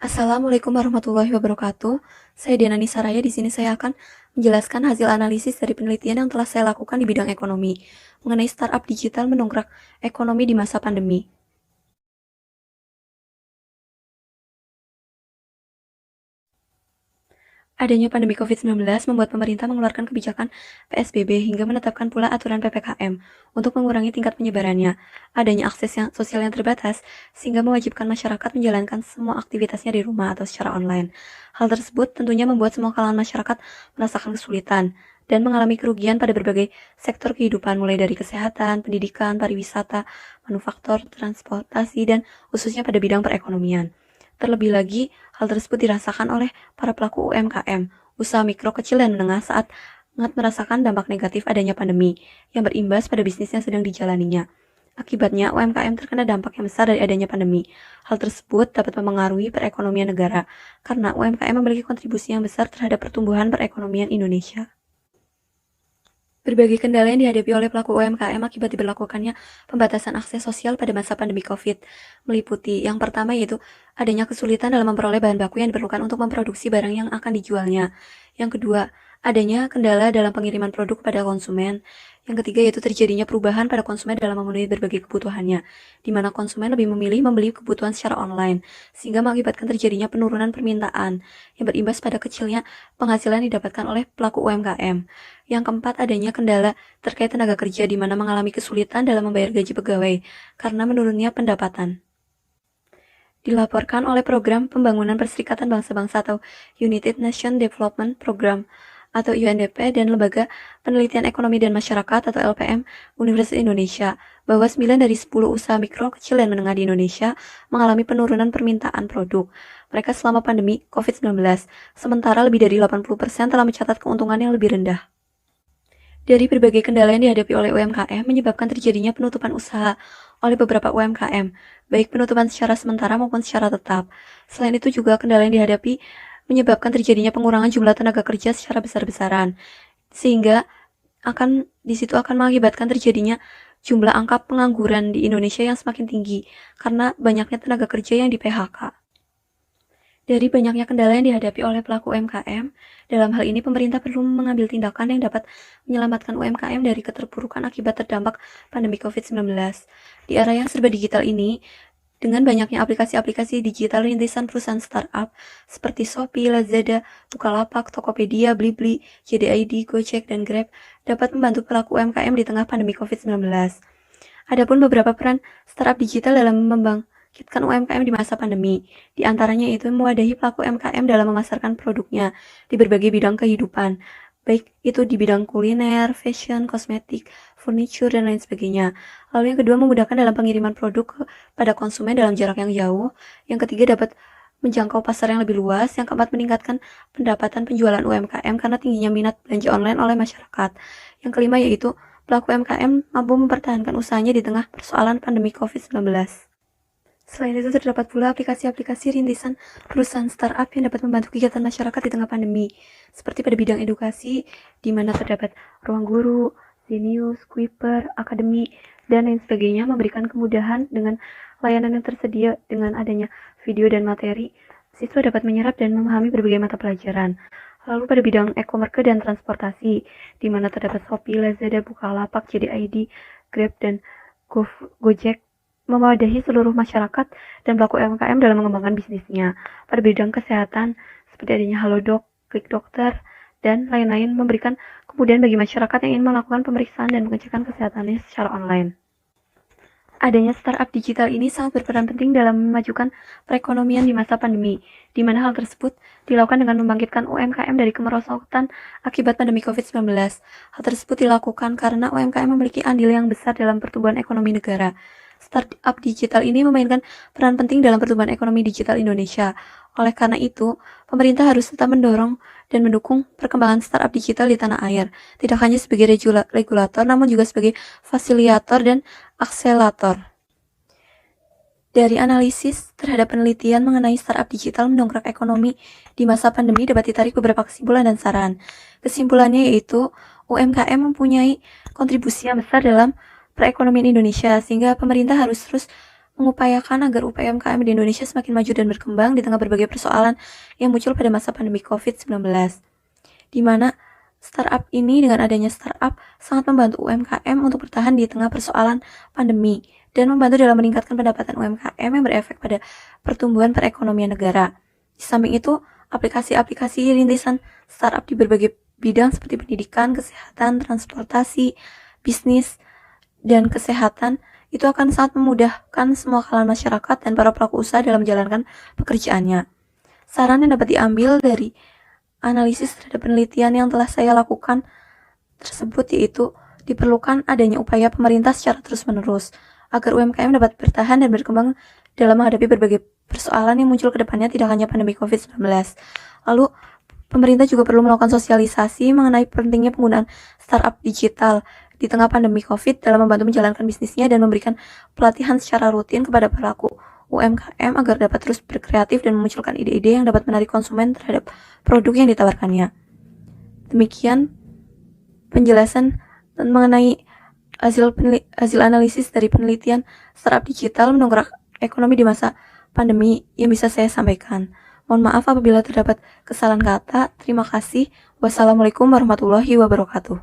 Assalamualaikum warahmatullahi wabarakatuh. Saya Diana Nisaraya. Di sini saya akan menjelaskan hasil analisis dari penelitian yang telah saya lakukan di bidang ekonomi mengenai startup digital mendongkrak ekonomi di masa pandemi. Adanya pandemi COVID-19 membuat pemerintah mengeluarkan kebijakan PSBB hingga menetapkan pula aturan PPKM untuk mengurangi tingkat penyebarannya. Adanya akses sosial yang terbatas sehingga mewajibkan masyarakat menjalankan semua aktivitasnya di rumah atau secara online. Hal tersebut tentunya membuat semua kalangan masyarakat merasakan kesulitan dan mengalami kerugian pada berbagai sektor kehidupan mulai dari kesehatan, pendidikan, pariwisata, manufaktur, transportasi, dan khususnya pada bidang perekonomian. Terlebih lagi, hal tersebut dirasakan oleh para pelaku UMKM, usaha mikro, kecil, dan menengah saat sangat merasakan dampak negatif adanya pandemi yang berimbas pada bisnis yang sedang dijalaninya. Akibatnya, UMKM terkena dampak yang besar dari adanya pandemi. Hal tersebut dapat mempengaruhi perekonomian negara, karena UMKM memiliki kontribusi yang besar terhadap pertumbuhan perekonomian Indonesia. Berbagai kendala yang dihadapi oleh pelaku UMKM akibat diberlakukannya pembatasan akses sosial pada masa pandemi COVID meliputi yang pertama yaitu adanya kesulitan dalam memperoleh bahan baku yang diperlukan untuk memproduksi barang yang akan dijualnya. Yang kedua, adanya kendala dalam pengiriman produk pada konsumen. Yang ketiga yaitu terjadinya perubahan pada konsumen dalam memenuhi berbagai kebutuhannya, di mana konsumen lebih memilih membeli kebutuhan secara online, sehingga mengakibatkan terjadinya penurunan permintaan yang berimbas pada kecilnya penghasilan didapatkan oleh pelaku UMKM. Yang keempat, adanya kendala terkait tenaga kerja di mana mengalami kesulitan dalam membayar gaji pegawai karena menurunnya pendapatan. Dilaporkan oleh Program Pembangunan Perserikatan Bangsa-Bangsa atau United Nations Development Program atau UNDP dan Lembaga Penelitian Ekonomi dan Masyarakat atau LPM Universitas Indonesia bahwa 9 dari 10 usaha mikro, kecil, dan menengah di Indonesia mengalami penurunan permintaan produk mereka selama pandemi COVID-19, sementara lebih dari 80% telah mencatat keuntungan yang lebih rendah. Dari berbagai kendala yang dihadapi oleh UMKM menyebabkan terjadinya penutupan usaha oleh beberapa UMKM, baik penutupan secara sementara maupun secara tetap. Selain itu juga kendala yang dihadapi menyebabkan terjadinya pengurangan jumlah tenaga kerja secara besar-besaran, sehingga di situ akan mengakibatkan terjadinya jumlah angka pengangguran di Indonesia yang semakin tinggi karena banyaknya tenaga kerja yang di PHK. Dari banyaknya kendala yang dihadapi oleh pelaku UMKM, dalam hal ini pemerintah perlu mengambil tindakan yang dapat menyelamatkan UMKM dari keterpurukan akibat terdampak pandemi COVID-19. Di era yang serba digital ini, dengan banyaknya aplikasi-aplikasi digital rintisan perusahaan startup seperti Shopee, Lazada, Bukalapak, Tokopedia, Blibli, JDID, Gojek, dan Grab dapat membantu pelaku UMKM di tengah pandemi COVID-19. Adapun beberapa peran startup digital dalam membangkitkan UMKM di masa pandemi, di antaranya itu mewadahi pelaku UMKM dalam memasarkan produknya di berbagai bidang kehidupan, baik itu di bidang kuliner, fashion, kosmetik, furniture, dan lain sebagainya. Lalu yang kedua, memudahkan dalam pengiriman produk pada konsumen dalam jarak yang jauh. Yang ketiga, dapat menjangkau pasar yang lebih luas. Yang keempat, meningkatkan pendapatan penjualan UMKM karena tingginya minat belanja online oleh masyarakat. Yang kelima yaitu pelaku UMKM mampu mempertahankan usahanya di tengah persoalan pandemi COVID-19. Selain itu, terdapat pula aplikasi-aplikasi rintisan perusahaan startup yang dapat membantu kegiatan masyarakat di tengah pandemi, seperti pada bidang edukasi, di mana terdapat Ruang Guru, Zenius, Kuiper, Akademi, dan lain sebagainya, memberikan kemudahan dengan layanan yang tersedia dengan adanya video dan materi. Siswa dapat menyerap dan memahami berbagai mata pelajaran. Lalu pada bidang e-commerce dan transportasi, di mana terdapat Shopee, Lazada, Bukalapak, JDID, Grab, dan Gojek, mewadahi seluruh masyarakat dan pelaku UMKM dalam mengembangkan bisnisnya. Pada bidang kesehatan, seperti adanya Halodoc, Klik Dokter, dan lain-lain memberikan kemudahan bagi masyarakat yang ingin melakukan pemeriksaan dan pengecekan kesehatannya secara online. Adanya startup digital ini sangat berperan penting dalam memajukan perekonomian di masa pandemi, di mana hal tersebut dilakukan dengan membangkitkan UMKM dari kemerosotan akibat pandemi COVID-19. Hal tersebut dilakukan karena UMKM memiliki andil yang besar dalam pertumbuhan ekonomi negara. Startup digital ini memainkan peran penting dalam pertumbuhan ekonomi digital Indonesia. Oleh karena itu, pemerintah harus tetap mendorong dan mendukung perkembangan startup digital di tanah air, tidak hanya sebagai regulator, namun juga sebagai fasilitator dan akselerator. Dari analisis terhadap penelitian mengenai startup digital mendongkrak ekonomi di masa pandemi dapat ditarik beberapa kesimpulan dan saran. Kesimpulannya yaitu UMKM mempunyai kontribusi yang besar dalam perekonomian Indonesia, sehingga pemerintah harus terus mengupayakan agar UMKM di Indonesia semakin maju dan berkembang di tengah berbagai persoalan yang muncul pada masa pandemi COVID-19. Di mana startup ini dengan adanya startup sangat membantu UMKM untuk bertahan di tengah persoalan pandemi dan membantu dalam meningkatkan pendapatan UMKM yang berefek pada pertumbuhan perekonomian negara. Di samping itu, aplikasi-aplikasi rintisan startup di berbagai bidang seperti pendidikan, kesehatan, transportasi, bisnis, dan kesehatan itu akan sangat memudahkan semua kalangan masyarakat dan para pelaku usaha dalam menjalankan pekerjaannya. Saran yang dapat diambil dari analisis terhadap penelitian yang telah saya lakukan tersebut yaitu diperlukan adanya upaya pemerintah secara terus-menerus agar UMKM dapat bertahan dan berkembang dalam menghadapi berbagai persoalan yang muncul ke depannya, tidak hanya pandemi COVID-19. Lalu, pemerintah juga perlu melakukan sosialisasi mengenai pentingnya penggunaan startup digital di tengah pandemi COVID dalam membantu menjalankan bisnisnya dan memberikan pelatihan secara rutin kepada pelaku UMKM agar dapat terus berkreatif dan memunculkan ide-ide yang dapat menarik konsumen terhadap produk yang ditawarkannya. Demikian penjelasan mengenai hasil analisis dari penelitian startup digital mendongkrak ekonomi di masa pandemi yang bisa saya sampaikan. Mohon maaf apabila terdapat kesalahan kata. Terima kasih. Wassalamualaikum warahmatullahi wabarakatuh.